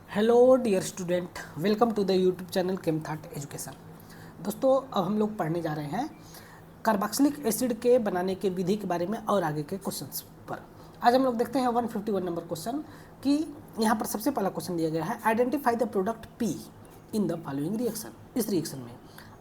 Hello dear student, welcome to the YouTube channel केमथाट education. दोस्तों, अब हम लोग पढ़ने जा रहे हैं कार्बोक्सिलिक एसिड के बनाने के विधि के बारे में और आगे के क्वेश्चंस पर। आज हम लोग देखते हैं 151 नंबर क्वेश्चन कि यहाँ पर सबसे पहला क्वेश्चन दिया गया है, identify the product P in the following reaction. इस रिएक्शन में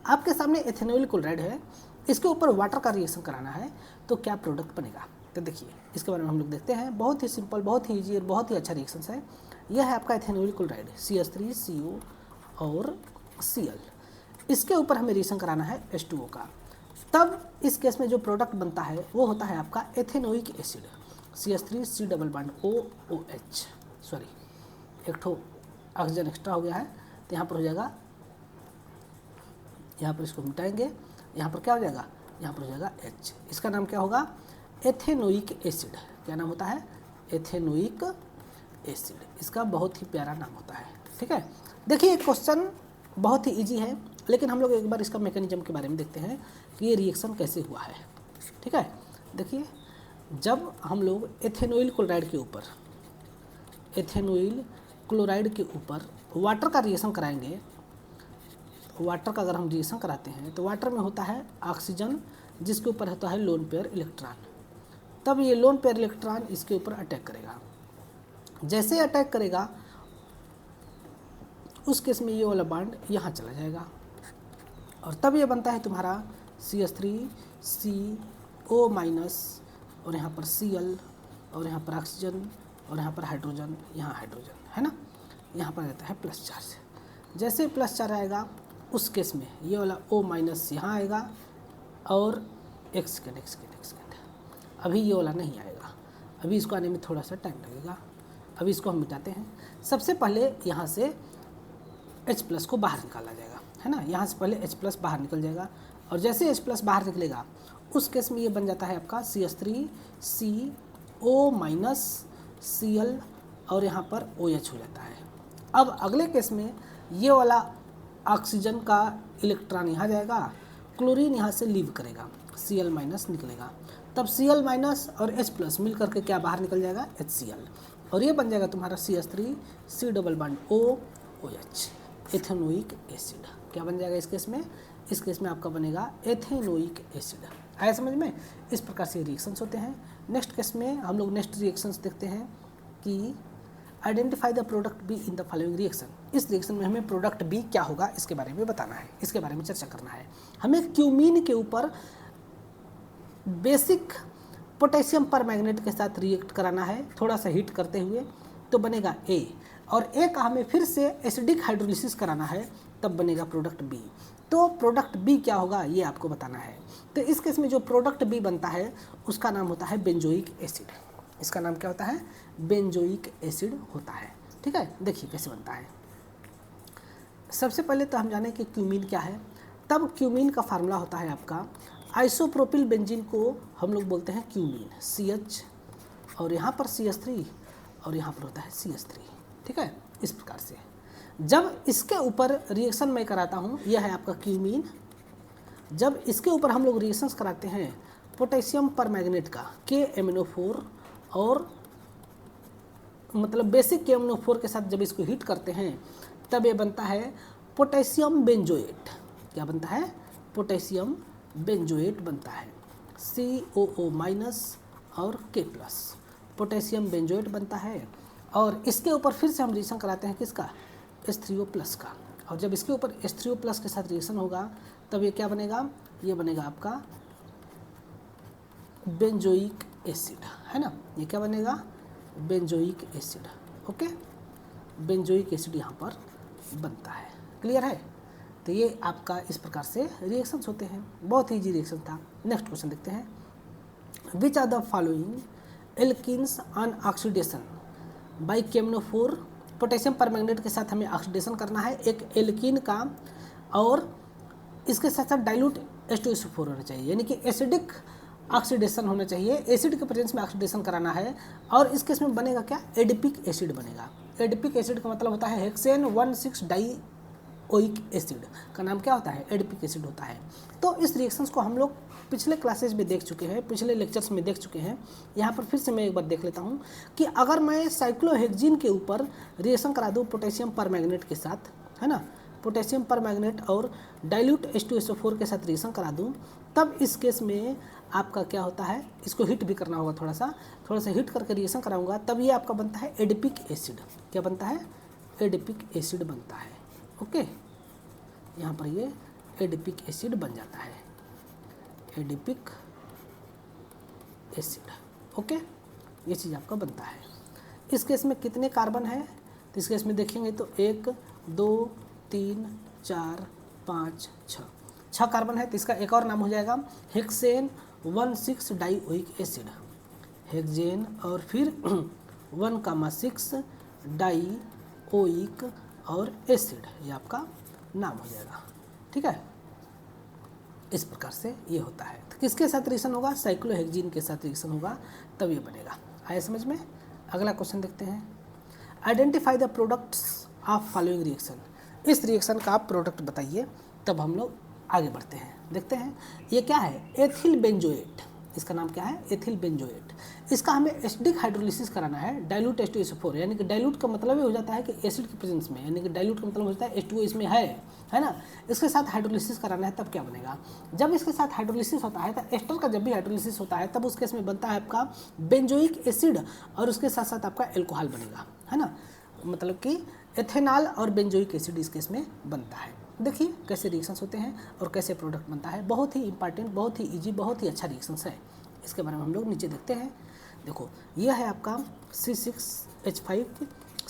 आपके सामने एथेनॉइल क्लोराइड है, इसके ऊपर वाटर का रिएक्शन कराना है, तो क्या प्रोडक्ट बनेगा। तो देखिए, इसके बारे में हम लोग देखते हैं। बहुत ही सिंपल, बहुत ही ईजी और बहुत ही अच्छा रिएक्शन है। यह है आपका एथेनॉइल क्लोराइड CH3CO और Cl। इसके ऊपर हमें रिएक्शन कराना है H2O का। तब इस केस में जो प्रोडक्ट बनता है वो होता है आपका ethanoic acid CH3C double bond OOH। Sorry, एक ठो ऑक्सीजन एक्स्ट्रा हो गया है, तो यहाँ पर हो जाएगा, यहाँ पर इसको मिटाएंगे, यहाँ पर क्या हो जाएगा, यहाँ पर हो जाएगा H। इसका नाम क्या होगा, एथेनोइक एसिड। क्या नाम होता है, एथेनोइक एसिड। इसका बहुत ही प्यारा नाम होता है। ठीक है, देखिए क्वेश्चन बहुत ही इजी है, लेकिन हम लोग एक बार इसका मैकेनिज्म के बारे में देखते हैं कि ये रिएक्शन कैसे हुआ है। ठीक है, देखिए, जब हम लोग एथेनॉइल क्लोराइड के ऊपर वाटर का रिएक्शन कराएंगे, वाटर का अगर हम रिएक्शन कराते हैं तो वाटर में होता है ऑक्सीजन, जिसके ऊपर होता है लोन पेयर इलेक्ट्रॉन। तब ये लोन पेयर इलेक्ट्रॉन इसके ऊपर अटैक करेगा। जैसे अटैक करेगा उस केस में ये वाला बॉन्ड यहाँ चला जाएगा और तब ये बनता है तुम्हारा CH3CO माइनस, और यहाँ पर Cl, और यहाँ पर ऑक्सीजन, और यहाँ पर हाइड्रोजन, यहाँ हाइड्रोजन है ना, यहाँ पर रहता है प्लस चार्ज। जैसे प्लस चार्ज आएगा उस केस में ये वाला O माइनस यहाँ आएगा और एक सेकेंड, अभी ये वाला नहीं आएगा, अभी इसको आने में थोड़ा सा टाइम लगेगा। अभी इसको हम मिटाते हैं। सबसे पहले यहाँ से H+ को बाहर निकाला जाएगा, है ना। यहाँ से पहले H+ बाहर निकल जाएगा और जैसे H+ बाहर निकलेगा उस केस में ये बन जाता है आपका CH3CO माइनस Cl और यहाँ पर OH हो जाता है। अब अगले केस में ये वाला ऑक्सीजन का इलेक्ट्रॉन यहाँ जाएगा, क्लोरीन यहाँ से लीव करेगा, Cl माइनस निकलेगा, तब Cl माइनस और H+ मिल करके क्या बाहर निकल जाएगा, HCl, और ये बन जाएगा तुम्हारा CH3C double bond OOH, ethanoic acid. क्या बन जाएगा इस केस में, इस केस में आपका बनेगा एथेनोइक एसिड। आया समझ में। इस प्रकार से रिएक्शंस होते हैं। नेक्स्ट केस में हम लोग नेक्स्ट रिएक्शंस देखते हैं कि identify the product be in the following reaction. इस रिएक्शन में हमें प्रोडक्ट बी क्या होगा इसके बारे में बताना है, इसके बारे में चर्चा करना है। हमें क्यूमीन के ऊपर बेसिक पोटेशियम परमैंगनेट के साथ रिएक्ट कराना है, थोड़ा सा हीट करते हुए, तो बनेगा A, और A का हमें फिर से एसिडिक हाइड्रोलिसिस कराना है, तब बनेगा प्रोडक्ट B। तो प्रोडक्ट B क्या होगा ये आपको बताना है। तो इस केस में जो प्रोडक्ट B बनता है उसका नाम होता है बेंजोइक एसिड। इसका नाम क्या होता है, बेंजोइक एसिड होता है। ठीक है, देखिए कैसे बनता है। सबसे पहले तो हम जाने कि क्यूमीन क्या है। तब क्यूमीन का फार्मूला होता है आपका, आइसोप्रोपिल बेंजीन को हम लोग बोलते हैं क्यूमीन, CH और यहाँ पर CH3 और यहाँ पर होता है CH3। ठीक है, इस प्रकार से जब इसके ऊपर रिएक्शन मैं कराता हूँ, यह है आपका क्यूमीन। जब इसके ऊपर हम लोग रिएक्शंस कराते हैं पोटेशियम परमैंगनेट का KMnO4 और मतलब बेसिक KMnO4 के साथ जब इसको हीट करते हैं तब ये बनता है पोटेशियम बेंजोएट। क्या बनता है, पोटेशियम बेंजोएट बनता है, COO माइनस और K+, पोटेशियम बेंजोएट बनता है। और इसके ऊपर फिर से हम रिएक्शन कराते हैं किसका, H3O+ का, और जब इसके ऊपर H3O+ के साथ रिएक्शन होगा तब ये क्या बनेगा, ये बनेगा आपका बेंजोइक एसिड, है ना। ये क्या बनेगा, benzoic acid. Okay, benzoic acid यहाँ पर बनता है। क्लियर है। तो ये आपका इस प्रकार से रिएक्शंस होते हैं। बहुत ही इजी रिएक्शन था। नेक्स्ट क्वेश्चन देखते हैं, which are the following alkenes on oxidation by KMnO4। Potassium permanganate के साथ हमें ऑक्सीडेशन करना है एक एल्कीन का, और इसके साथ साथ डाइल्यूट H2SO4 होना चाहिए, यानी कि एसिडिक ऑक्सीडेशन होना चाहिए, एसिड के प्रेजेंस में ऑक्सीडेशन कराना है। और इस केस में बनेगा क्या, एडिपिक एसिड बनेगा। एडिपिक एसिड का मतलब होता है हेक्सेन 1,6 डाइओइक एसिड का नाम क्या होता है, एडिपिक एसिड होता है। तो इस रिएक्शंस को हम लोग पिछले क्लासेज में देख चुके हैं, पिछले लेक्चर्स में देख चुके हैं। यहाँ पर फिर से मैं एक बार देख लेता हूँ कि अगर मैं साइक्लोहेक्सिन के ऊपर रिएक्शन करा दूँ पोटेशियम परमैंगनेट के साथ, है ना, पोटेशियम परमैंगनेट और डाइल्यूट H2SO4 के साथ रिएक्शन करा दूँ, तब इस केस में आपका क्या होता है, इसको हीट भी करना होगा, थोड़ा सा हीट करके रिएक्शन कराऊंगा, तब ये आपका बनता है एडिपिक एसिड। क्या बनता है? एडिपिक एसिड बनता है। ओके, यहाँ पर ये एडिपिक एसिड बन जाता है, एडिपिक एसिड। ओके, ये चीज़ आपका बनता है। इस केस में कितने कार्बन है, तो इस केस में देखेंगे तो 1 2 3 4 5 6 कार्बन है। तो इसका एक और नाम हो जाएगा हेक्सेन 1,6 डाइओइक एसिड, हेक्सेन और फिर 1,6 डाइओइक और एसिड, ये आपका नाम हो जाएगा। ठीक है, इस प्रकार से ये होता है। तो किसके साथ रिएक्शन होगा? साइक्लोहेक्सिन के साथ रिएक्शन होगा, तब ये बनेगा। आया समझ में? अगला क्वेश्चन देखते हैं। Identify the products of following reaction. इस रिएक्शन का आप प्रोडक्ट बताइए, तब हम लोग आगे बढ़ते हैं। देखते हैं ये क्या है, एथिल बेंजोएट। इसका नाम क्या है? Ethyl benzoate. इसका हमें एसिडिक हाइड्रोलिसिस कराना है डाइल्यूट H2SO4, यानी कि डाइल्यूट का मतलब ये हो जाता है कि एसिड की प्रेजेंस में, यानी कि डाइल्यूट का मतलब हो जाता है H2O इसमें है ना। इसके साथ हाइड्रोलिसिस कराना है, तब क्या बनेगा? जब इसके साथ हाइड्रोलिसिस होता है, तो एस्टर का जब भी हाइड्रोलिसिस होता है, तब उस केस में बनता है आपका बेंजोइक एसिड और उसके साथ साथ आपका एल्कोहल बनेगा, है ना। मतलब कि एथेनॉल और बेंजोइक एसिड इस केस में बनता है। देखिए कैसे रिएक्शंस होते हैं और कैसे प्रोडक्ट बनता है। बहुत ही इंपॉर्टेंट, बहुत ही इजी, बहुत ही अच्छा रिएक्शंस है। इसके बारे में हम लोग नीचे देखते हैं। देखो यह है आपका C6H5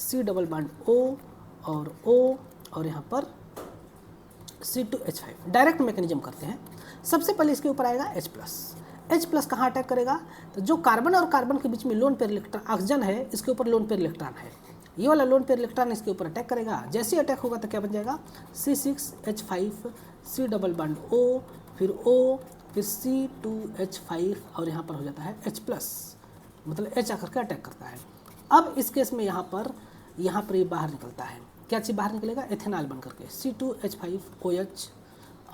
C double bond O और O और यहाँ पर C2H5। डायरेक्ट मैकेनिज्म करते हैं। सबसे पहले इसके ऊपर आएगा H+। कहाँ अटैक करेगा? तो जो कार्बन और कार्बन के बीच में लोन पेयर इलेक्ट्रॉन ऑक्सीजन है, इसके ऊपर लोन पेयर इलेक्ट्रॉन है, ये वाला लोन पेयर इलेक्ट्रॉन इसके ऊपर अटैक करेगा। जैसे ही अटैक होगा तो क्या बन जाएगा? C6H5 C double bond O, फिर O, फिर C2H5 और यहाँ पर हो जाता है H+, मतलब H आकर के अटैक करता है। अब इस केस में यहाँ पर ये बाहर निकलता है। क्या चीज़ बाहर निकलेगा? एथेनॉल बन करके C2H5OH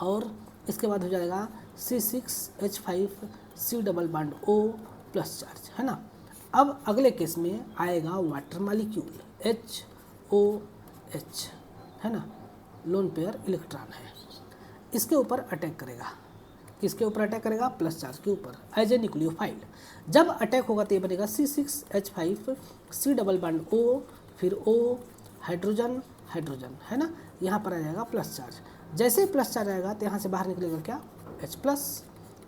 और इसके बाद हो जाएगा C6H5 C double bond O plus charge, है ना। अब अगले केस में आएगा वाटर मॉलिक्यूल HOH, है ना, लोन पेयर इलेक्ट्रॉन है, इसके ऊपर अटैक करेगा। किसके ऊपर अटैक करेगा? प्लस चार्ज के ऊपर, एज ए न्यूक्लियोफाइल। जब अटैक होगा तो ये बनेगा C6H5 C double bond O, फिर O, हाइड्रोजन, है ना, यहाँ पर आ जाएगा प्लस चार्ज। जैसे ही प्लस चार्ज आएगा तो यहाँ से बाहर निकलेगा क्या? H+,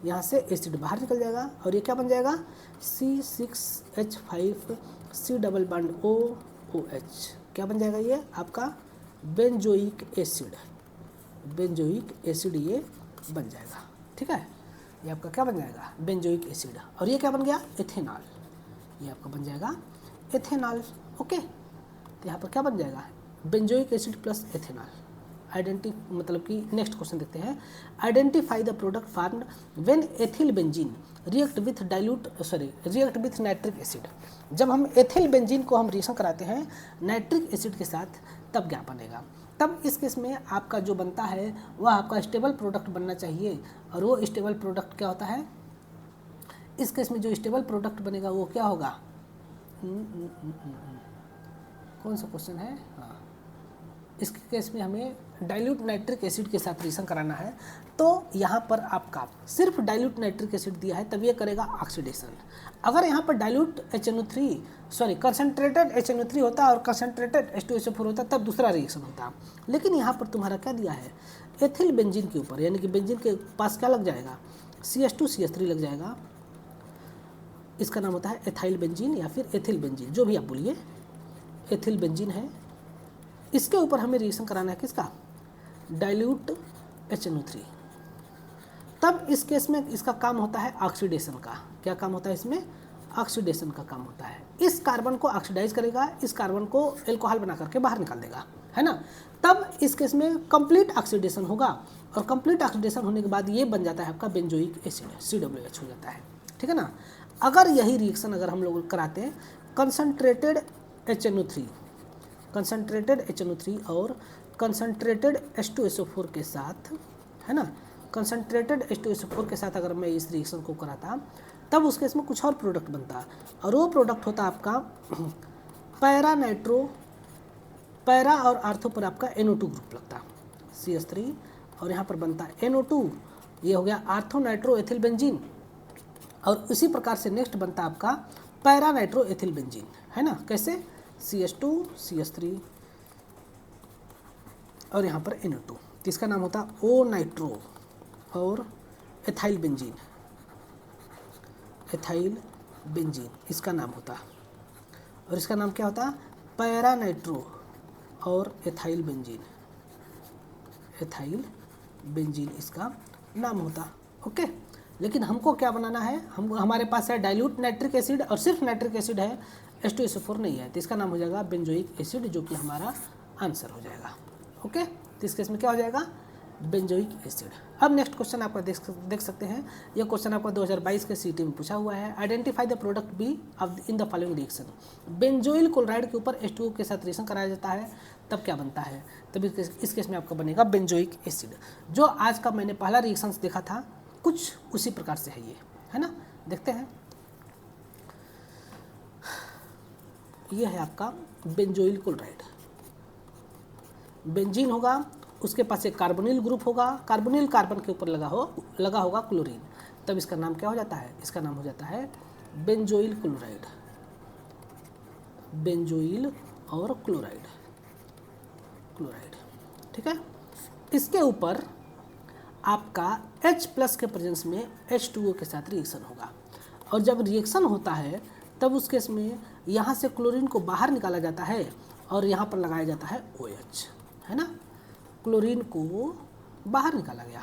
यहाँ से एसिड बाहर निकल जाएगा और ये क्या बन जाएगा? C6H5 C double bond O OH। क्या बन जाएगा? ये आपका बेंजोइक एसिड ये बन जाएगा। ठीक है, ये आपका क्या बन जाएगा? Benzoic acid. और ये क्या बन गया? एथेनॉल। ये आपका बन जाएगा एथेनॉल। ओके, तो यहाँ पर क्या बन जाएगा? Benzoic acid plus ethanol. मतलब कि नेक्स्ट क्वेश्चन देखते हैं। Identify the product formed when ethyl benzene react with nitric acid. जब हम एथिल बेंजीन को हम रिएक्शन कराते हैं नाइट्रिक एसिड के साथ, तब क्या बनेगा? तब इस केस में आपका जो बनता है वह आपका स्टेबल प्रोडक्ट बनना चाहिए। और वो स्टेबल प्रोडक्ट क्या होता है? इस केस में जो स्टेबल प्रोडक्ट बनेगा वो क्या होगा? कौन सा क्वेश्चन है? हाँ, इस केस में हमें डाइल्यूट नाइट्रिक एसिड के साथ रिएक्शन कराना है। तो यहाँ पर आपका सिर्फ डाइल्यूट नाइट्रिक एसिड दिया है, तब ये करेगा ऑक्सीडेशन। अगर यहाँ पर डाइल्यूट कंसनट्रेटेड HNO3 होता और कंसनट्रेटेड H2SO4 होता, तब दूसरा रिएक्शन होता। लेकिन यहाँ पर तुम्हारा क्या दिया है? एथिल बेंजीन के ऊपर, यानी कि बेंजीन के पास क्या लग जाएगा? CH2CH3 लग जाएगा। इसका नाम होता है एथाइल बेंजीन या फिर एथिल बेंजीन, जो भी आप बोलिए, एथिल बेंजीन है। इसके ऊपर हमें रिएक्शन कराना है किसका? Dilute HNO3। तब इस केस में इसका काम होता है ऑक्सीडेशन का। क्या काम होता है इसमें? ऑक्सीडेशन का काम होता है। इस कार्बन को ऑक्सीडाइज करेगा, इस कार्बन को एल्कोहल बना करके बाहर निकाल देगा, है ना। तब इस केस में कंप्लीट ऑक्सीडेशन होगा और कंप्लीट ऑक्सीडेशन होने के बाद ये बन जाता है आपका बेंजोइक एसिड, COH हो जाता है। ठीक है ना। अगर यही रिएक्शन अगर हम लोग कराते हैं कंसनट्रेटेड HNO3 और कंसनट्रेटेड H2SO4 के साथ, है ना, कंसनट्रेटेड H2SO4 के साथ अगर मैं इस रिएक्शन को कराता तब उसके इसमें कुछ और प्रोडक्ट बनता, और वो प्रोडक्ट होता आपका पैरा नाइट्रो, पैरा और आर्थो पर आपका NO2 ग्रुप लगता, CH3, और यहाँ पर बनता NO2, ये हो गया आर्थो नाइट्रो एथिल बेंजीन, और इसी प्रकार से नेक्स्ट बनता आपका पैरा नाइट्रो एथिल बेंजीन, है ना, कैसे, CH2 CH3 और यहाँ पर NO2, तो इसका नाम होता O नाइट्रो और एथाइल बेंजीन, एथाइल बेंजीन इसका नाम होता, और इसका नाम क्या होता, पैरा नाइट्रो और एथाइल बेंजीन, एथाइल बेंजीन इसका नाम होता। ओके, लेकिन हमको क्या बनाना है, हमारे पास है डाइल्यूट नाइट्रिक एसिड और सिर्फ नाइट्रिक एसिड है, H2SO4 नहीं है, तो इसका नाम हो जाएगा बेंजोइक एसिड, जो कि हमारा आंसर हो जाएगा। ओके, तो इस केस में क्या हो जाएगा, बेंजोइक एसिड। अब नेक्स्ट क्वेश्चन आपका देख सकते हैं, यह क्वेश्चन आपका 2022 के CET में पूछा हुआ है। Identify the product be in the following reaction. Benzoyl chloride के ऊपर H2O के साथ रिएक्शन कराया जाता है, तब क्या बनता है, तब इस केस में आपका बनेगा बेंजोइक एसिड। जो आज का मैंने पहला रिएक्शन देखा था कुछ उसी प्रकार से है ये, है ना, देखते हैं। ये है आपका बेंजोइल क्लोराइड, बेंजीन होगा, उसके पास एक कार्बोनिल ग्रुप होगा, कार्बोनिल कार्बन के ऊपर लगा होगा क्लोरीन, तब इसका नाम क्या हो जाता है, इसका नाम हो जाता है बेंजोइल क्लोराइड, बेंजोइल और क्लोराइड, ठीक है। इसके ऊपर आपका H+ के प्रेजेंस में H2O के साथ रिएक्शन होगा, और जब रिएक्शन होता है तब उस केस में यहाँ से क्लोरीन को बाहर निकाला जाता है और यहाँ पर लगाया जाता है OH, है ना, क्लोरीन को बाहर निकाला गया,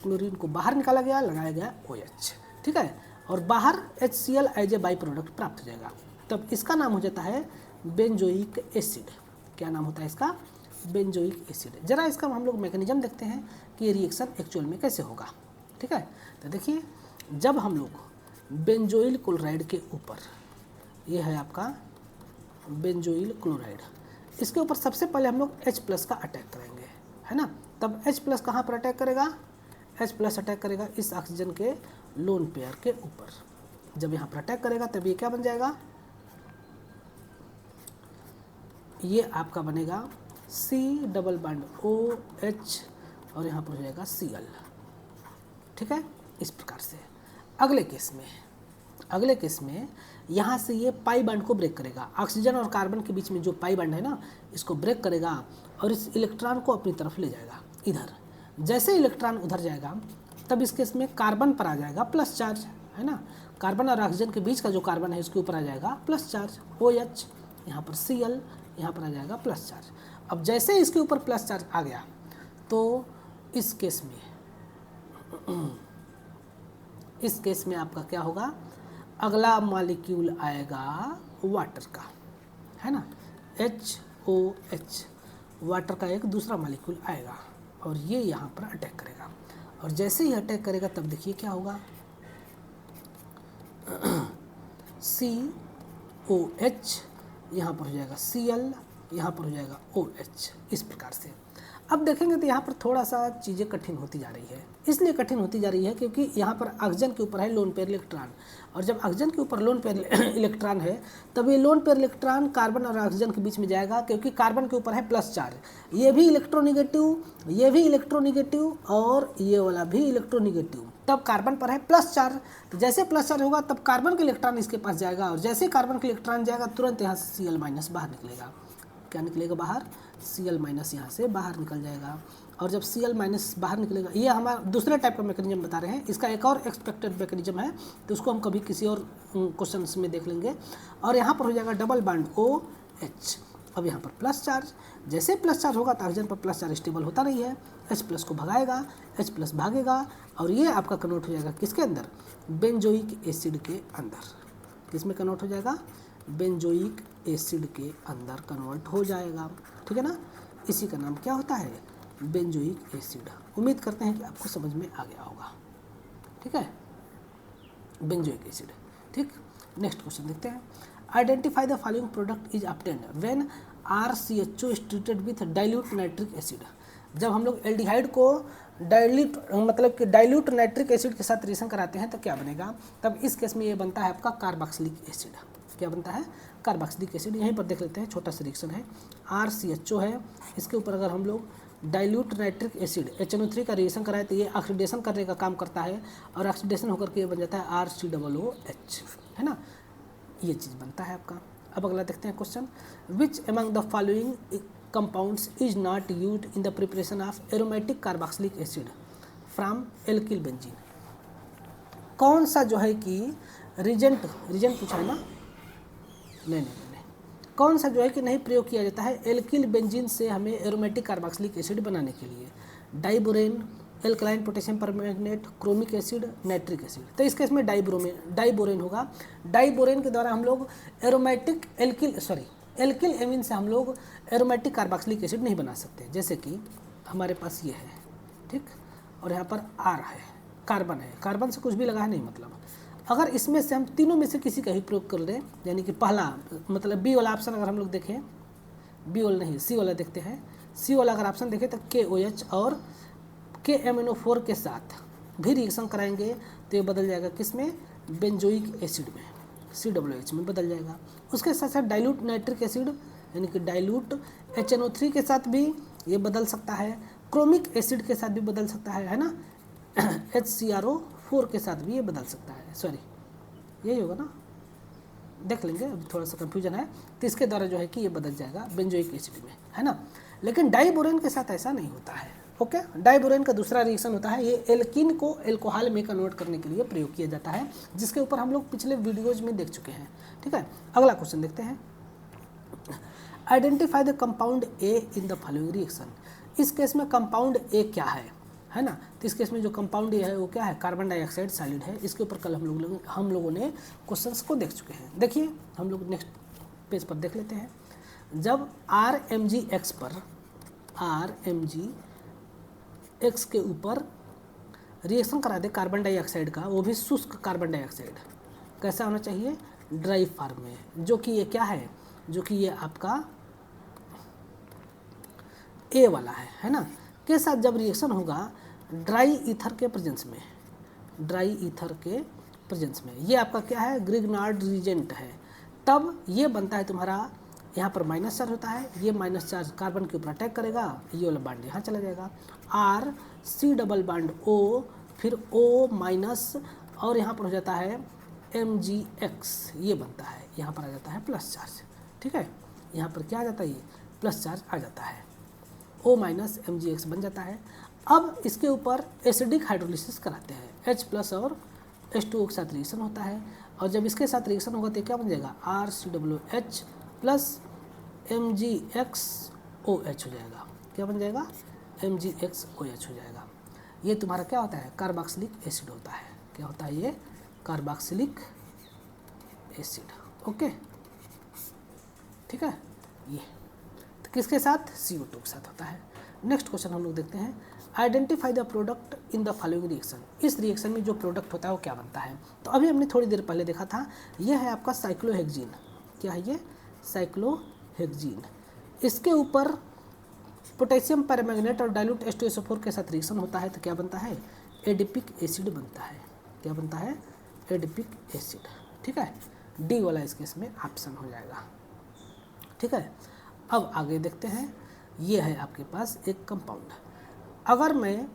क्लोरीन को बाहर निकाला गया, लगाया गया OH, ठीक है, और बाहर HCl as a by product प्राप्त हो जाएगा, तब इसका नाम हो जाता है बेंजोइक एसिड। क्या नाम होता है इसका, बेंजोइक एसिड। जरा इसका हम लोग मैकेनिज्म देखते हैं कि ये रिएक्शन एक्चुअल में कैसे होगा, ठीक है। तो देखिए, जब हम लोग बेंजोइल क्लोराइड के ऊपर, ये है आपका बेंजोइल क्लोराइड, इसके ऊपर सबसे पहले हम लोग H+ का अटैक करेंगे, है ना, तब H+ कहाँ पर अटैक करेगा, H+ अटैक करेगा इस ऑक्सीजन के लोन पेयर के ऊपर। जब यहाँ पर अटैक करेगा तब ये क्या बन जाएगा, ये आपका बनेगा C डबल बॉन्ड OH और यहाँ पर हो जाएगा Cl, ठीक है, इस प्रकार से। अगले केस में यहाँ से ये पाई बॉन्ड को ब्रेक करेगा, ऑक्सीजन और कार्बन के बीच में जो पाई बॉन्ड है ना, इसको ब्रेक करेगा और इस इलेक्ट्रॉन को अपनी तरफ ले जाएगा इधर। जैसे इलेक्ट्रॉन उधर जाएगा तब इस केस में कार्बन पर आ जाएगा प्लस चार्ज, है ना, कार्बन और ऑक्सीजन के बीच का जो कार्बन है इसके ऊपर आ जाएगा प्लस चार्ज OH, यहाँ पर Cl, यहाँ पर आ जाएगा प्लस चार्ज। अब जैसे इसके ऊपर प्लस चार्ज आ गया तो इस केस में आपका क्या होगा, अगला मॉलिक्यूल आएगा वाटर का, है ना, HOH, वाटर का एक दूसरा मॉलिक्यूल आएगा और ये यहाँ पर अटैक करेगा, और जैसे ही अटैक करेगा तब देखिए क्या होगा, COH, यहाँ पर हो जाएगा Cl, यहाँ पर हो जाएगा OH, इस प्रकार से। अब देखेंगे तो यहाँ पर थोड़ा सा चीज़ें कठिन होती जा रही है, इसलिए कठिन होती जा रही है क्योंकि यहाँ पर ऑक्सीजन के ऊपर है लोन पेयर इलेक्ट्रॉन, और जब ऑक्सीजन के ऊपर लोन पेयर इलेक्ट्रॉन है तब ये लोन पेयर इलेक्ट्रॉन कार्बन और ऑक्सीजन के बीच में जाएगा, क्योंकि कार्बन के ऊपर है प्लस चार्ज, ये भी इलेक्ट्रोनिगेटिव, ये भी इलेक्ट्रोनिगेटिव और ये वाला भी इलेक्ट्रोनिगेटिव, तब कार्बन पर है प्लस चार्ज, तो जैसे प्लस चार्ज होगा तब कार्बन का इलेक्ट्रॉन इसके पास जाएगा, और जैसे कार्बन का इलेक्ट्रॉन जाएगा तुरंत यहाँ से Cl- बाहर निकलेगा। क्या निकलेगा बाहर, Cl- यहाँ से बाहर निकल जाएगा, और जब Cl- बाहर निकलेगा, ये हमारा दूसरे टाइप का मैकेनिज्म बता रहे हैं, इसका एक और एक्सपेक्टेड मैकेनिज्म है तो उसको हम कभी किसी और क्वेश्चन में देख लेंगे। और यहाँ पर हो जाएगा डबल बॉन्ड OH, अब यहाँ पर प्लस चार्ज, जैसे प्लस चार्ज होगा तो ऑक्सीजन पर प्लस चार्ज स्टेबल होता नहीं है, H+ को भगाएगा, H+ भागेगा और ये आपका कन्वर्ट हो जाएगा किसके अंदर, बेंजोइक एसिड के अंदर। किस में कन्वर्ट हो जाएगा, बेंजोइक एसिड के अंदर कन्वर्ट हो जाएगा, ठीक है ना, इसी का नाम क्या होता है, बेंजोइक एसिड। उम्मीद करते हैं कि आपको समझ में आ गया होगा, ठीक है, बेंजोइक एसिड। ठीक, नेक्स्ट क्वेश्चन देखते हैं। Identify the following product is obtained when RCHO is treated with dilute nitric acid. जब हम लोग एल्डिहाइड को डाइल्यूट मतलब कि डाइल्यूट नाइट्रिक एसिड के साथ रिएक्शन कराते हैं तो क्या बनेगा, तब इस केस में ये बनता है आपका कार्बोक्सिलिक एसिड। क्या बनता है, कार्बोक्सिलिक एसिड। यहीं पर देख लेते हैं, छोटा सा रिएक्शन है, RCHO है, इसके ऊपर अगर हम लोग डाइल्यूट नाइट्रिक एसिड HNO3 का रिएक्शन कराए तो ये ऑक्सीडेशन करने का काम करता है और ऑक्सीडेशन होकर के ये बन जाता है RCOOH, है ना, ये चीज़ बनता है आपका। अब अगला देखते हैं question, which among the following compounds is not used in the preparation of aromatic carboxylic acid from alkyl benzene. कौन सा जो है कि रीजेंट पूछा है ना, नहीं, कौन सा जो है कि नहीं प्रयोग किया जाता है एल्किल बेंजीन से हमें एरोमेटिक कार्बोक्सिलिक एसिड बनाने के लिए, diborane, alkaline potassium permanganate, chromic acid, nitric acid. तो इस केस में डाइबोरेन होगा। डाइबोरेन के द्वारा हम लोग एरोमेटिक एल्किल एमीन से हम लोग एरोमेटिक कार्बोक्सिलिक एसिड नहीं बना सकते। जैसे कि हमारे पास ये है, ठीक, और यहाँ पर R है, कार्बन है, कार्बन से कुछ भी लगा है नहीं, मतलब अगर इसमें से हम तीनों में से किसी का ही प्रयोग कर दें, यानी कि पहला मतलब बी वाला ऑप्शन अगर हम लोग देखें, बी वाला नहीं सी वाला देखते हैं, सी वाला अगर ऑप्शन देखें तो KOH और KMNO4 के साथ भी रिएक्शन कराएंगे तो ये बदल जाएगा किस में, बेंजोइक एसिड में, COOH में बदल जाएगा। उसके साथ साथ डाइल्यूट नाइट्रिक एसिड यानी कि डाइल्यूट HNO3 के साथ भी ये बदल सकता है, क्रोमिक एसिड के साथ भी बदल सकता है ना, HCrO4 के साथ भी ये बदल सकता है, सॉरी यही होगा ना, देख लेंगे, अभी थोड़ा सा कंफ्यूजन है, तो इसके द्वारा जो है कि ये बदल जाएगा बेंजोइक एसिड में, है ना। लेकिन डाइबोरेन के साथ ऐसा नहीं होता है, ओके। डाइबोरेन का दूसरा रिएक्शन होता है, ये एल्कीन को एल्कोहल में कन्वर्ट करने के लिए प्रयोग किया जाता है, जिसके ऊपर हम लोग पिछले वीडियोज में देख चुके हैं, ठीक है। अगला क्वेश्चन देखते हैं, identify the compound A in the following reaction. इस केस में कंपाउंड A क्या है ना, तो इस केस में जो कंपाउंड A है वो क्या है, कार्बन डाइऑक्साइड सॉलिड है। इसके ऊपर कल हम लोगों ने क्वेश्चंस को देख चुके हैं। देखिए हम लोग नेक्स्ट पेज पर देख लेते हैं, जब RMgX पर RMgX के ऊपर रिएक्शन करा दे कार्बन डाइऑक्साइड का, वो भी शुष्क कार्बन डाइऑक्साइड, कैसा होना चाहिए, ड्राई फॉर्म में, जो कि ये क्या है, जो कि ये आपका A वाला है ना, के साथ जब रिएक्शन होगा ड्राई ईथर के प्रेजेंस में, ये आपका क्या है, ग्रिग्नार्ड रीजेंट है, तब ये बनता है तुम्हारा, यहाँ पर माइनस चार्ज होता है, ये माइनस चार्ज कार्बन के ऊपर अटैक करेगा, ये वाला बांड यहाँ चला जाएगा, RC डबल बांड O, फिर O माइनस, और यहाँ पर हो जाता है MgX, ये बनता है, यहाँ पर आ जाता है प्लस चार्ज, ठीक है, यहाँ पर क्या आ जाता है, ये प्लस चार्ज आ जाता है, O माइनस MgX बन जाता है। अब इसके ऊपर एसिडिक हाइड्रोलिसिस कराते हैं, H प्लस और H2O के साथ रिएक्शन होता है, और जब इसके साथ रिएक्शन होगा तो क्या बन जाएगा, RCOOH प्लस MgXOH हो जाएगा, क्या बन जाएगा, MgXOH हो जाएगा। ये तुम्हारा क्या होता है, कार्बोक्सिलिक एसिड होता है, क्या होता है ये, कार्बोक्सिलिक एसिड, ओके, ठीक है। ये तो किसके साथ, CO2 के साथ होता है। नेक्स्ट क्वेश्चन हम लोग देखते हैं, identify the product in the following reaction. इस रिएक्शन में जो प्रोडक्ट होता है वो क्या बनता है, तो अभी हमने थोड़ी देर पहले देखा था, ये है आपका साइक्लोहेक्सीन, क्या है ये, साइक्लोहेक्सीन। इसके ऊपर पोटेशियम परमैंगनेट और डाइल्यूट H2SO4 के साथ रिएक्शन होता है तो क्या बनता है, एडिपिक एसिड बनता है, क्या बनता है, एडिपिक एसिड, ठीक है। डी वाला इस केस में ऑप्शन हो जाएगा, ठीक है। अब आगे देखते हैं, ये है आपके पास एक कंपाउंड, अगर मैं,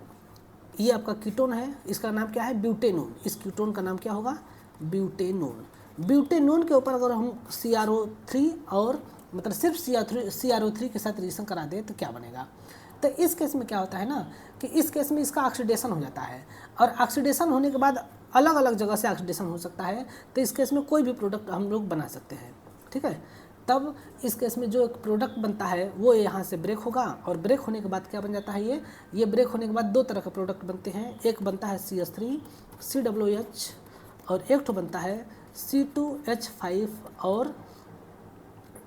ये आपका कीटोन है, इसका नाम क्या है, ब्यूटेनोन, इस कीटोन का नाम क्या होगा, ब्यूटेनोन। ब्यूटेनोन के ऊपर अगर हम CRO3 और मतलब सिर्फ CRO3 के साथ रिएक्शन करा दे तो क्या बनेगा, तो इस केस में क्या होता है ना, कि इस केस में इसका ऑक्सीडेशन हो जाता है, और ऑक्सीडेशन होने के बाद अलग अलग जगह से ऑक्सीडेशन हो सकता है, तो इस केस में कोई भी प्रोडक्ट हम लोग बना सकते हैं, ठीक है। तब इस केस में जो एक प्रोडक्ट बनता है वो यहाँ से ब्रेक होगा, और ब्रेक होने के बाद क्या बन जाता है, ये ब्रेक होने के बाद दो तरह के प्रोडक्ट बनते हैं, एक बनता है CH3 COOH, और एक तो बनता है C2H5 और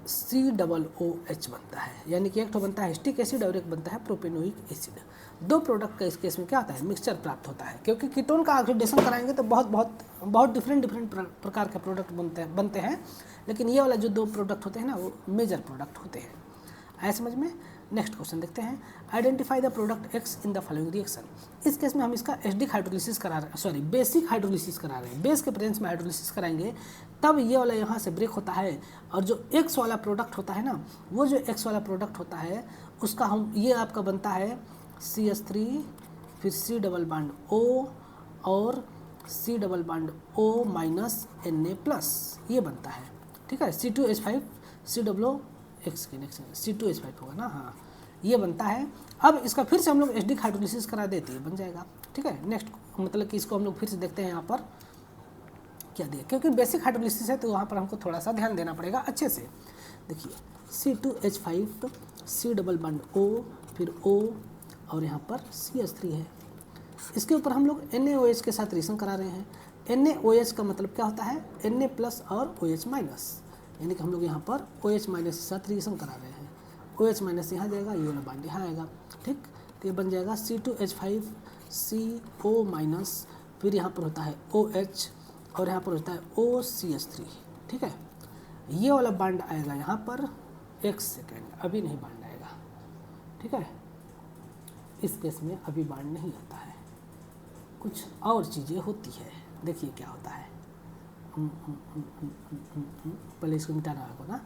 COOH बनता है, यानी कि एक तो बनता है एसिटिक एसिड और एक बनता है प्रोपेनोइक एसिड। दो प्रोडक्ट का इस केस में क्या होता है, मिक्सचर प्राप्त होता है, क्योंकि कीटोन का ऑक्सीडेशन कराएंगे तो बहुत डिफरेंट प्रकार के प्रोडक्ट बनते हैं, लेकिन ये वाला जो दो प्रोडक्ट होते हैं ना वो मेजर प्रोडक्ट होते हैं, आया समझ में। नेक्स्ट क्वेश्चन देखते हैं, identify the product x in the following reaction. इस केस में हम इसका एसिडिक हाइड्रोलिसिस करा रहे हैं, सॉरी बेसिक हाइड्रोलिसिस करा रहे हैं, बेस के प्रेजेंस में हाइड्रोलिसिस कराएंगे, तब ये वाला यहाँ से ब्रेक होता है, और जो एक्स वाला प्रोडक्ट होता है ना, वो जो एक्स वाला प्रोडक्ट होता है उसका हम, ये आपका बनता है CH3 फिर C डबल बॉन्ड O और C double bond O minus Na+, ये बनता है, ठीक है। C2H5 COOH के नेक्स्ट C2H5 होगा ना, हाँ ये बनता है। अब इसका फिर से हम लोग एसिडिक हाइड्रोलिसिस करा देते हैं, बन जाएगा, ठीक है। नेक्स्ट मतलब कि इसको हम लोग फिर से देखते हैं यहाँ पर क्या दिया, क्योंकि बेसिक हाइड्रोलिसिस है तो वहाँ पर हमको थोड़ा सा ध्यान देना पड़ेगा अच्छे से। देखिए C2H5 C double bond O फिर O और यहाँ पर CH3 है, इसके ऊपर हम लोग NaOH के साथ रिएक्शन करा रहे हैं। NaOH का मतलब क्या होता है, Na+ और OH माइनस, यानी कि हम लोग यहाँ पर OH माइनस के साथ रिएक्शन करा रहे हैं। OH माइनस यहाँ जाएगा, ये वाला बॉन्ड यहाँ आएगा, ठीक। तो ये बन जाएगा C2H5 CO माइनस, फिर यहाँ पर होता है OH और यहाँ पर होता है OCH3, ठीक है। ये वाला बॉन्ड आएगा यहाँ पर 1 सेकेंड, अभी नहीं बॉन्ड आएगा, ठीक है। इस केस में अभी बॉन्ड नहीं आता है, कुछ और चीज़ें होती है, देखिए क्या होता है। पहले इसको मिटाना होगा ना।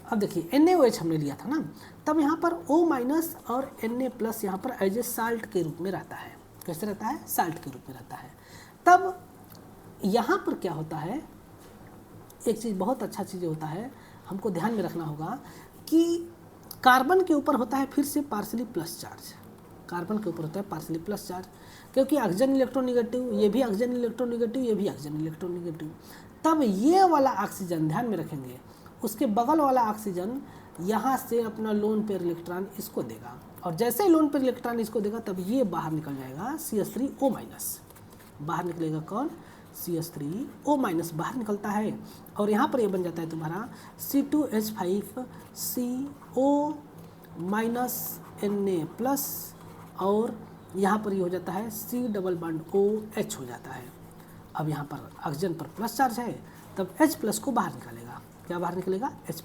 अब देखिए NaOH हमने लिया था ना, तब यहाँ पर O माइनस और Na+ यहाँ पर एज ए साल्ट के रूप में रहता है। कैसे रहता है, साल्ट के रूप में रहता है। तब यहाँ पर क्या होता है, एक चीज़ बहुत अच्छा चीज़ होता है, हमको ध्यान में रखना होगा कि कार्बन के ऊपर होता है फिर से पार्शियली प्लस चार्ज, कार्बन के ऊपर होता है पार्शियली प्लस चार्ज, क्योंकि ऑक्सीजन इलेक्ट्रोनेगेटिव, ये भी ऑक्सीजन इलेक्ट्रोनेगेटिव, ये भी ऑक्सीजन इलेक्ट्रोनेगेटिव। तब ये वाला ऑक्सीजन ध्यान में रखेंगे, उसके बगल वाला ऑक्सीजन यहाँ से अपना लोन पेयर इलेक्ट्रॉन इसको देगा, और जैसे ही लोन पेयर इलेक्ट्रॉन इसको देगा तब ये बाहर निकल जाएगा CH3O-, बाहर निकलेगा कौन, CH3O- बाहर निकलता है, और यहाँ पर ये बन जाता है तुम्हारा C2H5 CO- Na+, और यहाँ पर ये हो जाता है C डबल बॉन्ड OH हो जाता है। अब यहाँ पर ऑक्सीजन पर प्लस चार्ज है, तब H+ को बाहर निकालेगा, क्या बाहर निकलेगा, H+,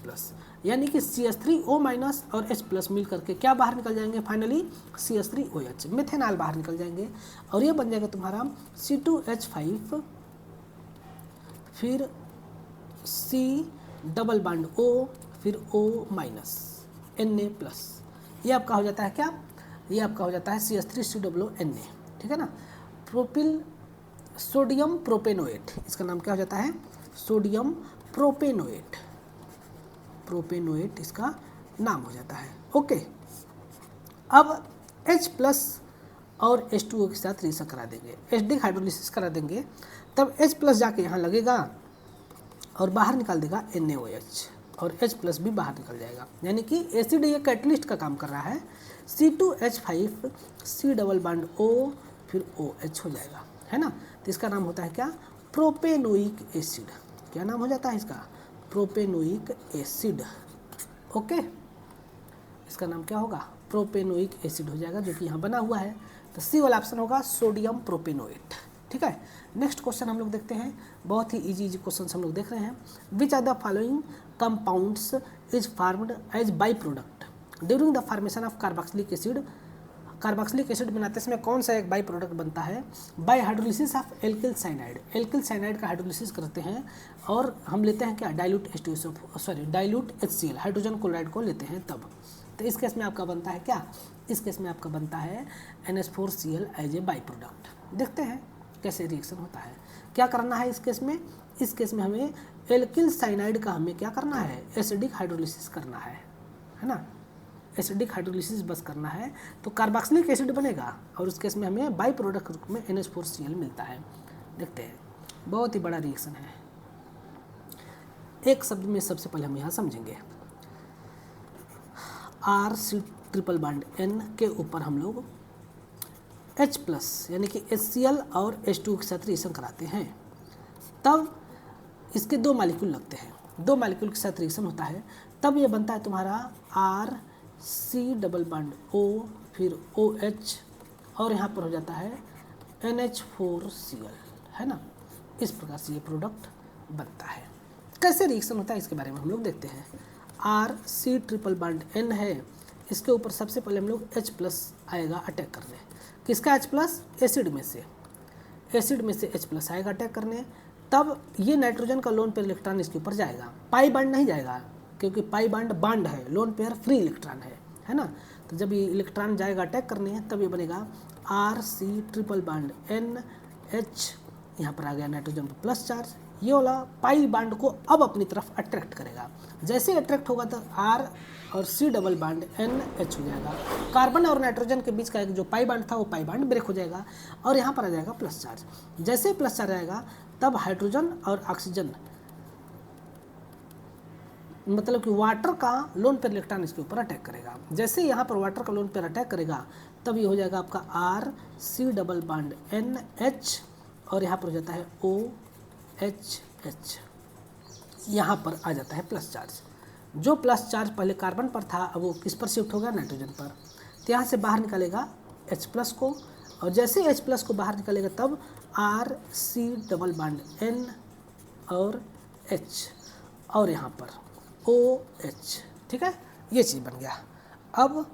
यानी कि CH3O- और H+ मिल करके क्या बाहर निकल जाएंगे, फाइनली CH3OH, मेथेनॉल बाहर निकल जाएंगे, और ये बन जाएगा तुम्हारा C2H5 फिर C डबल बॉन्ड O फिर O- Na+, ये आपका हो जाता है क्या, ये आपका हो जाता है CH3COONA, ठीक है ना। प्रोपिल सोडियम प्रोपेनोएट, इसका नाम क्या हो जाता है, सोडियम प्रोपेनोएट, प्रोपेनोएट इसका नाम हो जाता है, ओके। अब H+ और H2O के साथ रिएक्शन करा देंगे, एसिडिक हाइड्रोलिसिस करा देंगे, तब H+ जाके यहाँ लगेगा और बाहर निकाल देगा NaOH, और H+ भी बाहर निकल जाएगा, यानी कि एसिड ये कैटलिस्ट का काम कर रहा है। C2H5 C double bond O फिर OH हो जाएगा, है ना। तो इसका नाम होता है क्या, प्रोपेनोइक एसिड, क्या नाम हो जाता है इसका, प्रोपेनोइक एसिड, ओके। इसका नाम क्या होगा, प्रोपेनोइक एसिड हो जाएगा, जो कि यहाँ बना हुआ है। तो C वाला ऑप्शन होगा सोडियम प्रोपेनोएट, ठीक है। नेक्स्ट क्वेश्चन हम लोग देखते हैं, बहुत ही इजी क्वेश्चन हम लोग देख रहे हैं। Which are the following compounds is formed as by product during the formation of carboxylic acid. Carboxylic acid बनाते समय कौन सा एक बाई प्रोडक्ट बनता है, by hydrolysis of alkyl cyanide, alkyl cyanide का हाइड्रोलिसिस करते हैं, और हम लेते हैं क्या, डाइल्यूट HCl, हाइड्रोजन क्लोराइड को लेते हैं तब। तो इस केस में आपका बनता है क्या, इस केस में आपका बनता है NH4Cl as a by product. देखते हैं कैसे रिएक्शन होता है, क्या करना है इस केस में, इस केस में हमें एल्किल साइनाइड का हमें क्या करना है, एसिडिक हाइड्रोलिसिस करना है ना, एसिडिक हाइड्रोलिसिस बस करना है, तो कार्बोक्सिलिक एसिड बनेगा, और उस केस में हमें बाई प्रोडक्ट के रूप में NH4Cl मिलता है। देखते हैं, बहुत ही बड़ा रिएक्शन है, एक शब्द में सबसे पहले हम यहाँ समझेंगे, RC ट्रिपल बॉन्ड N के ऊपर हम लोग H+ यानी कि HCl और H2 के साथ रिएक्शन कराते हैं, तब इसके 2 मॉलिक्यूल लगते हैं, 2 मॉलिक्यूल के साथ रिएक्शन होता है, तब ये बनता है तुम्हारा RC डबल बॉन्ड O फिर OH, और यहाँ पर हो जाता है NH4Cl, है ना। इस प्रकार से ये प्रोडक्ट बनता है। कैसे रिएक्शन होता है इसके बारे में हम लोग देखते हैं। RC ट्रिपल बॉन्ड N है, इसके ऊपर सबसे पहले हम लोग H+ आएगा अटैक करने। किसका H+? एसिड में से H+ आएगा अटैक करने। तब ये नाइट्रोजन का लोन पेयर इलेक्ट्रॉन इसके ऊपर जाएगा, पाई बॉन्ड नहीं जाएगा क्योंकि पाई बॉन्ड है, लोन पेयर फ्री इलेक्ट्रॉन है ना। तो जब ये इलेक्ट्रॉन जाएगा अटैक करने तब ये बनेगा RC∼NH, यहाँ पर आ गया नाइट्रोजन पर प्लस चार्ज। ये वाला पाई बॉन्ड को अब अपनी तरफ अट्रैक्ट करेगा। जैसे अट्रैक्ट होगा तो R और C∼NH हो जाएगा। कार्बन और नाइट्रोजन के बीच का एक जो पाई बॉन्ड था वो पाई बॉन्ड ब्रेक हो जाएगा और यहाँ पर आ जाएगा प्लस चार्ज। जैसे प्लस चार्ज आएगा तब हाइड्रोजन और ऑक्सीजन, मतलब कि वाटर का लोन पेयर इलेक्ट्रॉन इसके ऊपर अटैक करेगा। जैसे यहाँ पर वाटर का लोन पेयर अटैक करेगा तब ये हो जाएगा आपका RC∼NH और यहाँ पर हो जाता है OHH। यहाँ पर आ जाता है प्लस चार्ज। जो प्लस चार्ज पहले कार्बन पर था अब वो किस पर शिफ्ट हो गया? नाइट्रोजन पर। तो यहाँ से बाहर निकालेगा H+ को, और जैसे H+ को बाहर निकालेगा तब RC∼N और H और यहाँ पर OH। ठीक है, ये चीज़ बन गया। अब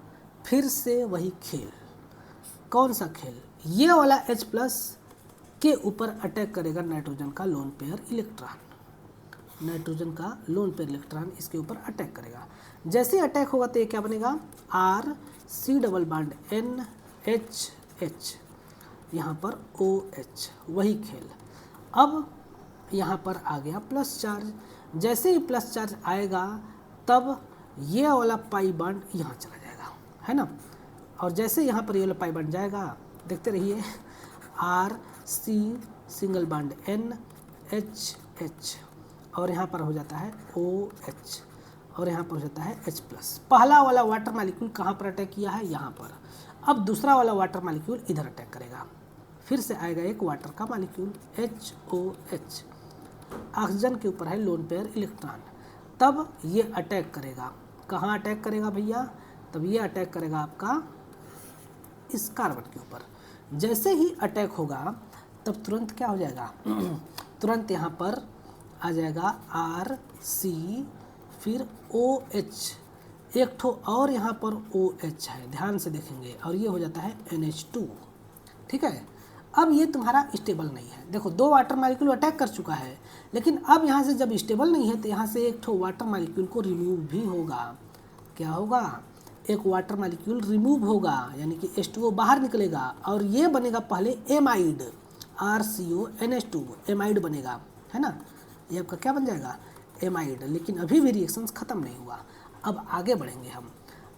फिर से वही खेल। कौन सा खेल? ये वाला H+ के ऊपर अटैक करेगा नाइट्रोजन का लोन पेयर इलेक्ट्रॉन। नाइट्रोजन का लोन पेयर इलेक्ट्रॉन इसके ऊपर अटैक करेगा। जैसे अटैक होगा तो ये क्या बनेगा? RC∼NHH, यहाँ पर OH। वही खेल। अब यहाँ पर आ गया प्लस चार्ज। जैसे ही प्लस चार्ज आएगा तब ये वाला पाई बॉन्ड यहाँ चला जाएगा, है ना। और जैसे यहाँ पर ये वाला पाई बॉन्ड जाएगा, देखते रहिए, RC∼NHH और यहाँ पर हो जाता है OH और यहाँ पर हो जाता है H+। पहला वाला वाटर मॉलिक्यूल कहाँ पर अटैक किया है? यहाँ पर। अब दूसरा वाला वाटर मॉलिक्यूल इधर अटैक करेगा। फिर से आएगा एक वाटर का मॉलिक्यूल HOH, ऑक्सीजन के ऊपर है लोन पेयर इलेक्ट्रॉन। तब ये अटैक करेगा। कहाँ अटैक करेगा भैया? तब ये अटैक करेगा आपका इस कार्बन के ऊपर। जैसे ही अटैक होगा तब तुरंत क्या हो जाएगा? तुरंत यहाँ पर आ जाएगा RC, फिर OH, एक ठो और यहाँ पर OH है, ध्यान से देखेंगे, और ये हो जाता है NH2। ठीक है, अब ये तुम्हारा स्टेबल नहीं है। देखो, दो वाटर मॉलिक्यूल अटैक कर चुका है, लेकिन अब यहाँ से जब स्टेबल नहीं है तो यहाँ से एक ठो वाटर मॉलिक्यूल को रिमूव भी होगा। क्या होगा? एक वाटर मॉलिक्यूल रिमूव होगा, यानी कि H2O बाहर निकलेगा और ये बनेगा पहले एमाइड, RCONH2 एमाइड बनेगा, है ना। ये आपका क्या बन जाएगा? एमाइड। लेकिन अभी भी रिएक्शंस ख़त्म नहीं हुआ। अब आगे बढ़ेंगे हम,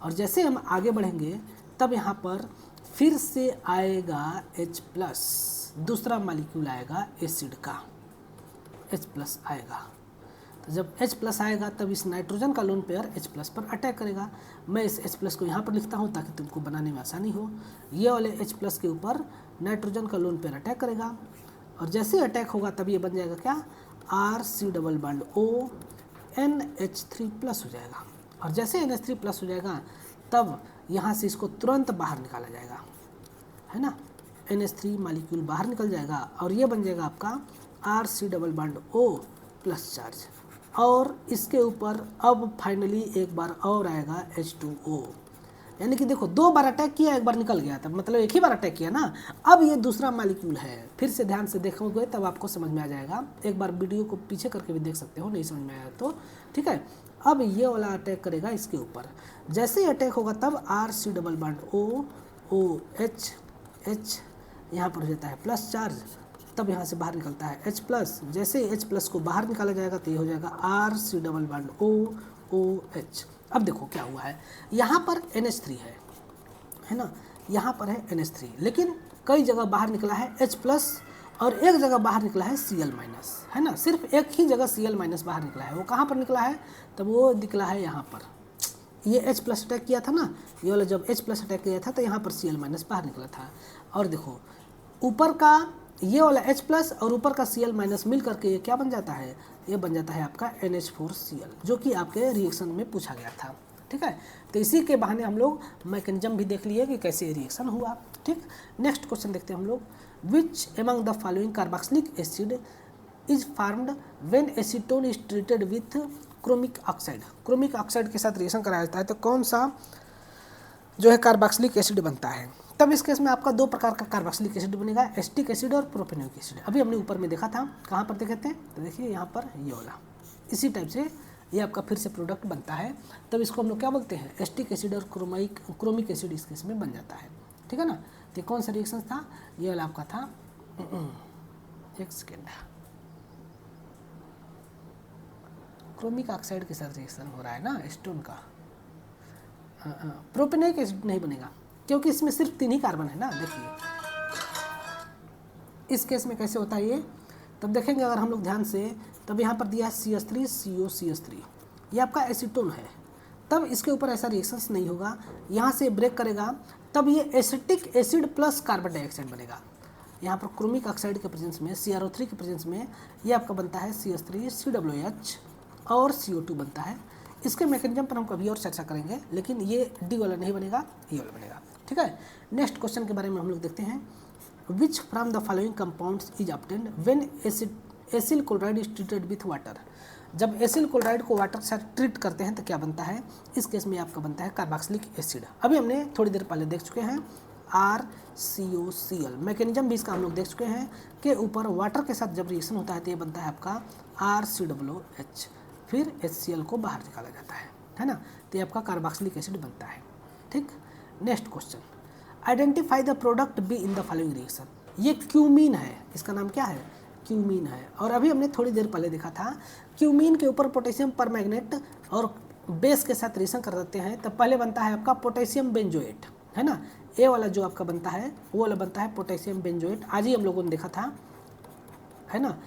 और जैसे हम आगे बढ़ेंगे तब यहाँ पर फिर से आएगा H+, दूसरा मॉलिक्यूल आएगा एसिड का, H+ आएगा। तो जब H+ आएगा तब इस नाइट्रोजन का लोन पेयर H+ पर अटैक करेगा। मैं इस H+ को यहाँ पर लिखता हूँ ताकि तुमको बनाने में आसानी हो। ये वाले H+ के ऊपर नाइट्रोजन का लोन पेयर अटैक करेगा, और जैसे अटैक होगा तब ये बन जाएगा क्या? RC∼O NH3+ हो जाएगा। और जैसे NH3+ हो जाएगा तब यहाँ से इसको तुरंत बाहर निकाला जाएगा, है ना। NH3 मॉलिक्यूल बाहर निकल जाएगा और ये बन जाएगा आपका RC∼O प्लस चार्ज। और इसके ऊपर अब फाइनली एक बार और आएगा H2O। यानी कि देखो, दो बार अटैक किया, एक बार निकल गया, तब मतलब एक ही बार अटैक किया ना। अब ये दूसरा मॉलिक्यूल है। फिर से ध्यान से देखोगे तब आपको समझ में आ जाएगा। एक बार वीडियो को पीछे करके भी देख सकते हो, नहीं समझ में आया तो, ठीक है। अब ये वाला अटैक करेगा इसके ऊपर। जैसे ही अटैक होगा तब RC∼O OH H, यहाँ पर हो जाता है प्लस चार्ज। तब यहाँ से बाहर निकलता है H+। जैसे H+ को बाहर निकाला जाएगा तो ये हो जाएगा RC∼O OH। अब देखो क्या हुआ है, यहाँ पर NH3 है ना, यहाँ पर है NH3, लेकिन कई जगह बाहर निकला है H+ और एक जगह बाहर निकला है Cl-, है ना। सिर्फ एक ही जगह Cl- बाहर निकला है। वो कहाँ पर निकला है? तब वो निकला है यहाँ पर। ये H+ अटैक किया था ना, ये वाला जब H+ अटैक किया था तो यहाँ पर Cl- बाहर निकला था। और देखो, ऊपर का ये वाला H+ और ऊपर का Cl- मिल करके ये क्या बन जाता है? ये बन जाता है आपका NH4Cl, जो कि आपके रिएक्शन में पूछा गया था। ठीक है, तो इसी के बहाने हम लोग मैकेनिज्म भी देख लिए कि कैसे रिएक्शन हुआ। ठीक, नेक्स्ट क्वेश्चन देखते हैं हम लोग। Which among the following carboxylic acid is formed when acetone is treated with chromic oxide. Chromic oxide के साथ रिएक्शन कराया जाता है तो कौन सा जो है कार्बोक्सिलिक एसिड बनता है। तब इस केस में आपका दो प्रकार का कार्बोक्सिलिक एसिड बनेगा, एसिटिक एसिड और प्रोपेनोइक एसिड। अभी हमने ऊपर में देखा था, कहाँ पर देखे थे, तो देखिए यहाँ पर ये वाला, इसी टाइप से ये आपका फिर से प्रोडक्ट बनता है। तब इसको हम लोग क्या बोलते हैं, एसिटिक एसिड और क्रोमिक एसिड इस केस में बन जाता है, ठीक है ना। तो कौन सा रिएक्शन था, ये वाला आपका था, एक सेकेंड, क्रोमिक ऑक्साइड के साथ रिएक्शन हो रहा है ना स्टोन का। प्रोपेनोइक एसिड नहीं बनेगा क्योंकि इसमें सिर्फ 3 ही कार्बन है ना। देखिए इस केस में कैसे होता है ये, तब देखेंगे अगर हम लोग ध्यान से, तब यहाँ पर दिया है CH3 COCH3, ये आपका एसीटोन है। तब इसके ऊपर ऐसा रिएक्शंस नहीं होगा, यहाँ से ब्रेक करेगा, तब ये acetic acid plus carbon dioxide बनेगा। यहाँ पर क्रोमिक ऑक्साइड के प्रेजेंस में, CrO3 के प्रेजेंस में ये आपका बनता है CH3 COOH और CO2 बनता है। इसके मैकेनिज्म पर हम कभी और चर्चा करेंगे, लेकिन ये डी वाला नहीं बनेगा, ये वाला बनेगा, ठीक है। नेक्स्ट क्वेश्चन के बारे में हम लोग देखते हैं, which from the following compounds is obtained when acyl chloride is treated with water. जब एसिल क्लोराइड को वाटर के साथ ट्रीट करते हैं तो क्या बनता है, इस केस में आपका बनता है कार्बोक्सिलिक एसिड। अभी हमने थोड़ी देर पहले देख चुके हैं RCOCl, मैकेनिज्म भी इसका हम लोग देख चुके हैं कि ऊपर वाटर के साथ जब रिएक्शन होता है तो ये बनता है आपका RCOOH, फिर HCl को बाहर निकाला जाता है ना। तो ये आपका कार्बोक्सिलिक एसिड बनता है, ठीक। Next question, identify the product be in the following reaction. ये क्यूमीन है, इसका नाम क्या है, क्यूमीन है। और अभी हमने थोड़ी देर पहले देखा था, क्यूमीन के ऊपर पोटेशियम परमैंगनेट और बेस के साथ रिएक्शन कर देते हैं, तब पहले बनता है आपका पोटेशियम बेंजोएट, है ना। ए वाला जो आपका बनता है वो वाला बनता है पोटेशियम बेंजोएट, आज ही हम लोगों ने देखा था, है ना।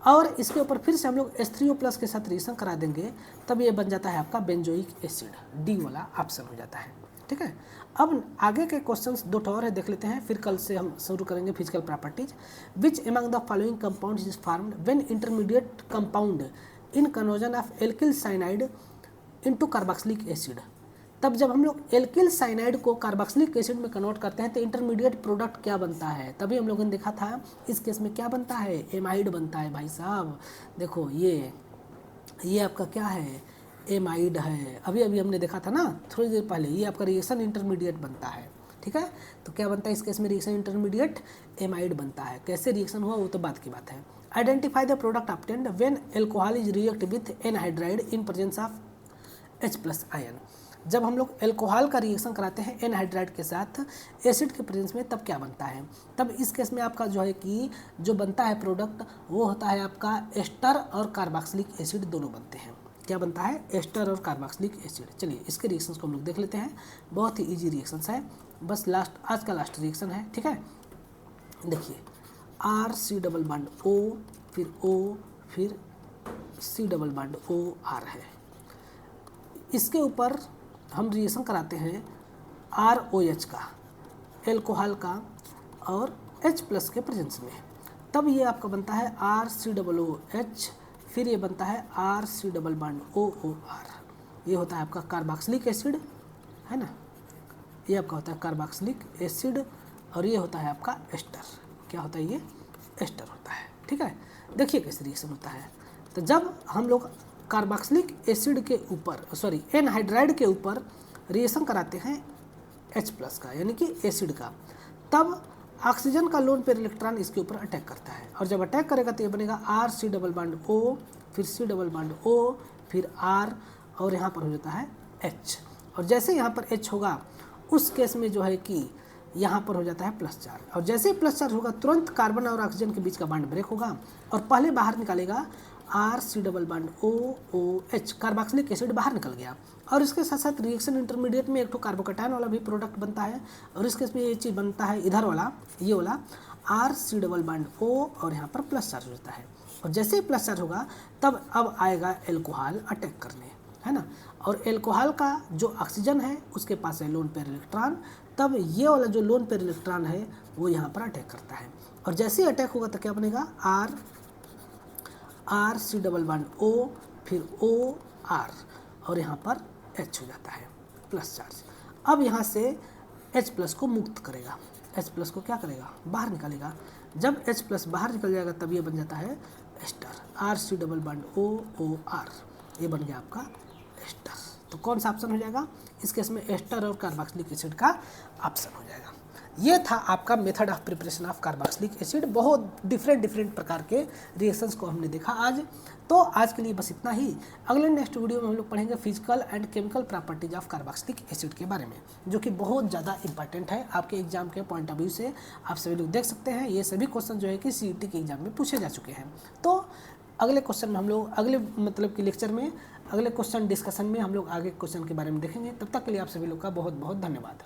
और इसके ऊपर फिर से हम लोग H3O+ के साथ रिएक्शन करा देंगे, तब ये बन जाता है आपका बेंजोइक एसिड, डी वाला ऑप्शन हो जाता है, ठीक है। अब आगे के क्वेश्चंस 2 और है, देख लेते हैं, फिर कल से हम शुरू करेंगे physical properties. Which among the following compounds is formed when intermediate compound in conversion of alkyl cyanide into carboxylic acid. तब जब हम लोग एल्किल साइनाइड को कार्बोक्सिलिक एसिड में कन्वर्ट करते हैं तो इंटरमीडिएट प्रोडक्ट क्या बनता है, तभी हम लोगों ने देखा था इस केस में क्या बनता है, एमाइड बनता है भाई साहब। देखो ये आपका क्या है, एमाइड है। अभी अभी हमने देखा था ना थोड़ी देर पहले, ये आपका रिएक्शन इंटरमीडिएट बनता है, ठीक है। तो क्या बनता है इस केस में, रिएक्शन इंटरमीडिएट एमाइड बनता है। कैसे रिएक्शन हुआ वो तो बात की बात है। Identify the product obtained when alcohol is react with anhydride in presence of H+ ion. जब हम लोग अल्कोहल का रिएक्शन कराते हैं एनहाइड्राइड के साथ एसिड के प्रेजेंस में, तब क्या बनता है, तब इस केस में आपका जो है कि जो बनता है प्रोडक्ट वो होता है आपका एस्टर और कार्बोक्सिलिक एसिड दोनों बनते हैं। क्या बनता है, एस्टर और कार्बोक्सिलिक एसिड। चलिए इसके रिएक्शंस को हम लोग देख लेते हैं, बहुत ही इजी रिएक्शंस है, बस आज का लास्ट रिएक्शन है, ठीक है। देखिए RC+O फिर O फिर C+O R है, इसके ऊपर हम रिएक्शन कराते हैं ROH का, एल्कोहल का और H+ के प्रेजेंस में, तब ये आपका बनता है RCOOH, फिर ये बनता है RC+OOR। ये होता है आपका कार्बोक्सिलिक एसिड, है ना, ये आपका होता है कार्बोक्सिलिक एसिड, और ये होता है आपका एस्टर। क्या होता है, ये एस्टर होता है, ठीक है। देखिए कैसे रिएक्शन होता है। तो जब हम लोग कार्बोक्सिलिक एसिड के ऊपर एनहाइड्राइड के ऊपर रिएक्शन कराते हैं H+ का, यानी कि एसिड का, तब ऑक्सीजन का लोन पेयर इलेक्ट्रॉन इसके ऊपर अटैक करता है, और जब अटैक करेगा तो ये बनेगा RC+O फिर C+O फिर R, और यहाँ पर हो जाता है H। और जैसे यहाँ पर H होगा उस केस में जो है कि यहाँ पर हो जाता है +4, और जैसे ही +4 होगा तुरंत कार्बन और ऑक्सीजन के बीच का बॉन्ड ब्रेक होगा और पहले बाहर निकालेगा RC+OOH, कार्बोक्सिलिक एसिड बाहर निकल गया। और इसके साथ साथ रिएक्शन इंटरमीडिएट में एक तो कार्बोकैटायन वाला भी प्रोडक्ट बनता है, और इसके इसमें ये चीज़ बनता है इधर वाला, ये वाला RC+O, और यहाँ पर +4 हो जाता है। और जैसे ही +4 होगा तब अब आएगा एल्कोहल अटैक करने, है ना। और एल्कोहल का जो ऑक्सीजन है उसके पास है लोन पेयर इलेक्ट्रॉन, तब ये वाला जो लोन पेयर इलेक्ट्रॉन है वो यहाँ पर अटैक करता है, और जैसे ही अटैक होगा तो क्या बनेगा, RC+O फिर OR, और यहाँ पर H हो जाता है +4। अब यहाँ से H+ को मुक्त करेगा, H+ को क्या करेगा, बाहर निकालेगा। जब H+ बाहर निकल जाएगा तब ये बन जाता है एस्टर, RC+OOR, ये बन गया आपका एस्टर। तो कौन सा ऑप्शन हो जाएगा, इस केस में एस्टर और कार्बोक्सिलिक एसिड का ऑप्शन हो जाएगा। ये था आपका method of preparation of carboxylic acid. बहुत डिफरेंट प्रकार के रिएक्शंस को हमने देखा आज। तो आज के लिए बस इतना ही। अगले नेक्स्ट वीडियो में हम लोग पढ़ेंगे physical and chemical properties of carboxylic acid के बारे में, जो कि बहुत ज़्यादा इंपॉर्टेंट है आपके एग्जाम के पॉइंट ऑफ व्यू से। आप सभी लोग देख सकते हैं ये सभी क्वेश्चन जो है कि CET के एग्जाम में पूछे जा चुके हैं। तो अगले क्वेश्चन में हम लोग अगले मतलब कि लेक्चर में अगले क्वेश्चन डिस्कशन में हम लोग आगे क्वेश्चन के बारे में देखेंगे। तब तक के लिए आप सभी लोग का बहुत बहुत धन्यवाद।